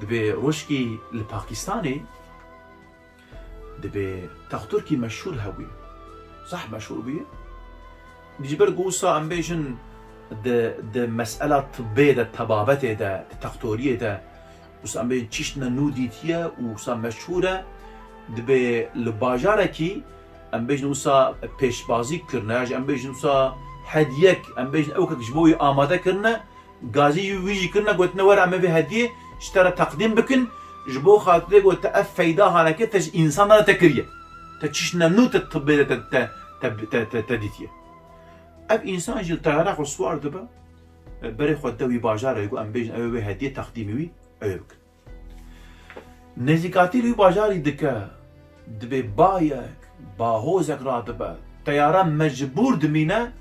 دبي روشكي الباكستاني دبي تختركي مشهور هوي صح مشهور بيه بيجبر قوصة ام بيجن د مسألة طبية دا طبابته دا تختورية دا وصا ام بيجن چشنا نوديتيا وصا مشهورة دبي لباجاركي ام بيجن وصا پیشبازی کرنا ام بيجن وصا هديك ام بيجن اوكا جبوي آماده کرنا غازي ويجي کرنا قوتنا ورا ام بي هديه اشترى تقديم بكن جبو خاطري قلت اف فايده هانك تج انسان لا تكريه تششنا نوت الطبيه تديتيه اف انسان جل تعرف الصور دبا بري خدوي باجار يقول ام بيجن اوي هديه تقديمي اوك نزيكاتي لي باجار دكا دبي بايك باهوزك راتبا طيران مجبور دمينا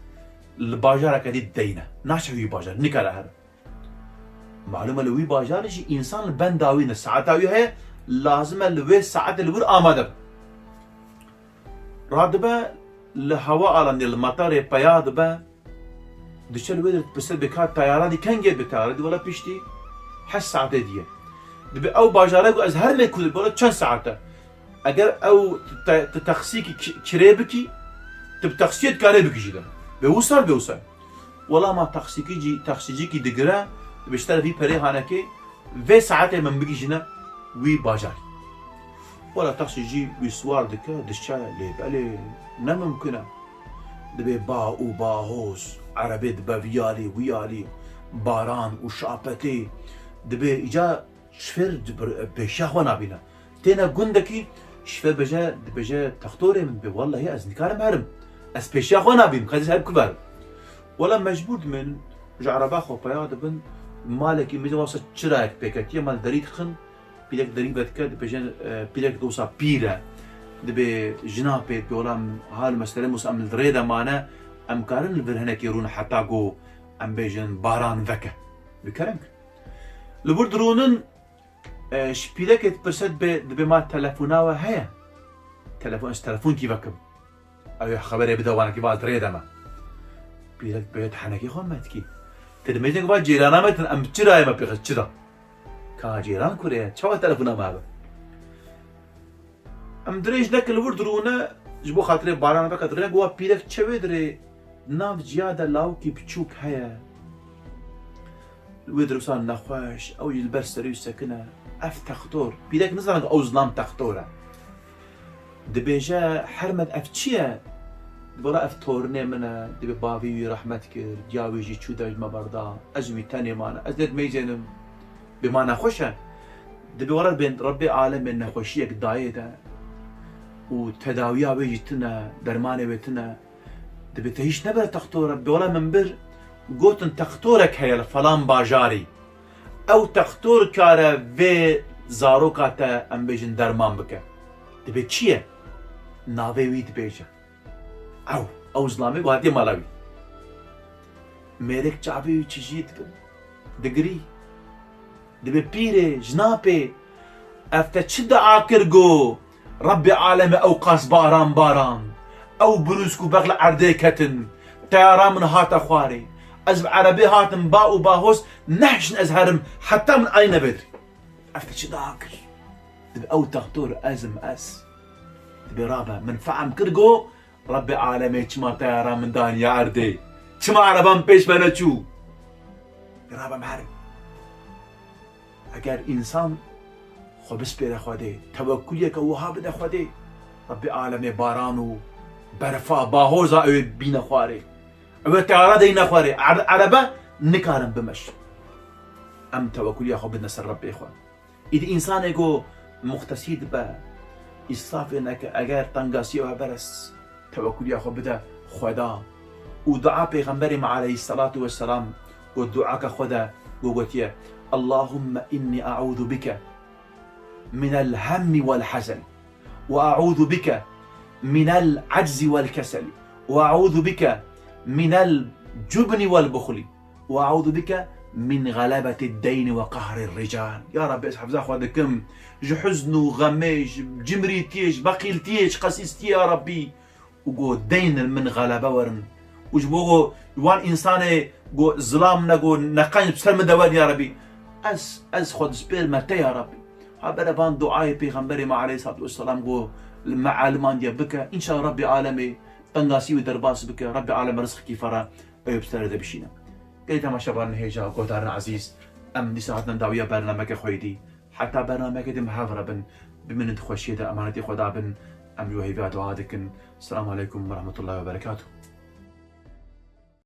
الباجار كدي دينا ناشوي باجار نكره معلومه لوي باجار شي انسان البنداوي الساعات هي لازم لوي ساعات الور آماده رادبه الهواء على المطار بياض با دشل ودرت بس بكات طيارات كان جيب بتارد ولا بيشتي حس ساعات دي دبي او باجار ازهر لك ولا كم ساعته اگر او تخسيكي كريبكي تب تخسيت كاريبكي جدا بيوصل والله ما تخسيجي دقرا بيشتغل في بري هانكي في ساعته من بيجي جنا وي باجار ولا تخسيجي ويسوار دكا دشا لي بالي نممكنه دبي با وباهوس عربي دبا فيالي ويالي باران وشابتي دبي اجا شفر بشاخونا بينا تينا قندكي شفر بجا تختوري من بي والله يا ازنكارم هرم اس بشاخونا بين خذ هاي كبار ولا مجبور من جعربا خو بياض بن مالك يمد واسه شرايك بكتي مال دريد خن بيلك دريد بتكد بجن بيلك دوسا بيرا دبي جنابي بيولام هال مسألة مس ام الريدا معنا ام كارن البرهنة كيرون حتى جو ام بيجن باران ذكا بكرمك لبردرونن شبيلك برسد دبي ما تلفوناوا هيا تلفون كيفكم ايوه خبري بدا وانا كيبال ريدا ما بيلك بيت حنكي خمتكي تدمجنك با جيرانا متن ام چراي ما بيخ چرا كا جيران كوريا چوا تلفونا ما ام دريج لك الوردرونا جبو خاطري باران بك دري گوا بيلك چويدري ناف جياده لاوكي بچوك هيا الويدروسان نخواش او البرسري سكنه اف تختور بيلك نزران اوزلام تختوره دبيجا حرمت افتشيه برا افتورني منا دبي بافي رحمتك جاويجي تشوداج ما بردا ازوي تاني مانا ازدد ميزنم بمانا خوشة دبي ورا بين ربي عالم انه خوشيك دايدا وتداويا بيجتنا درماني بيتنا دبي تهيش نبر تختور بولا منبر قوتن تختورك هي فلان باجاري او تختور كارا في زاروكاتا ام بيجن درمان بك دبي تشيه ناوي ويد بيجا او زلامي وهاتي مالاوي ميرك چاوي چيجيت دگري دبي بيري جنابي افتا چد آكر گو ربي عالم او قاس باران او بروسكو بغل عردي كتن طيران من هات اخواري از عربي هاتن باء وباهوس نحشن ازهرم حتى من اين بدري افتا چد آكر دبي او تختور ازم اس دبي رابا من فعم كرگو ربي عالمي چما طيران من دانيا عردي چما عربان پیش بنچو رابا محرم اگر انسان خو بس بير خودي توكليك وها بده خودي ربي عالمي بارانو برفا باهوزا او بين خواري او طيران دينا خواري عربا نكارن بمش ام توكلي خو بدنا سر ربي اخوان اذا انسان ايجو مختصيد با إصلاف إنك أجر تنقاسيه برس توكل خو بده خدا ودعاء پیغمبر عليه الصلاة والسلام والدعاء خدا وقتيه اللهم إني أعوذ بك من الهم والحزن وأعوذ بك من العجز والكسل وأعوذ بك من الجبن والبخل وأعوذ بك من غلبة الدين وقهر الرجال يا رب اسحب زاخوذكم جحزن وغميج جمريتيش بقيلتيش قسيستي يا ربي وقو دين من غلبة ورن وجبوغو وان إنساني قو ظلام نقو نقاني بسر من دوان يا ربي از خود سپیر مته یا ربی ها برفان دعای پیغمبر ما علیه الصلاة والسلام گو المعالمان دیا بکه ان شاء الله ربی عالمی بنگاسی و درباس بکه ربی عالم رزق کی فرا ایبستر ده بشینه قلت ما شبان هيجا وقدرنا عزيز ام دي ساعتنا داويه برنامج خويدي حتى برنامج دي محاضره بن بمن تخشيده امانتي خدا بن ام يوهي دعاء دكن السلام عليكم ورحمه الله وبركاته.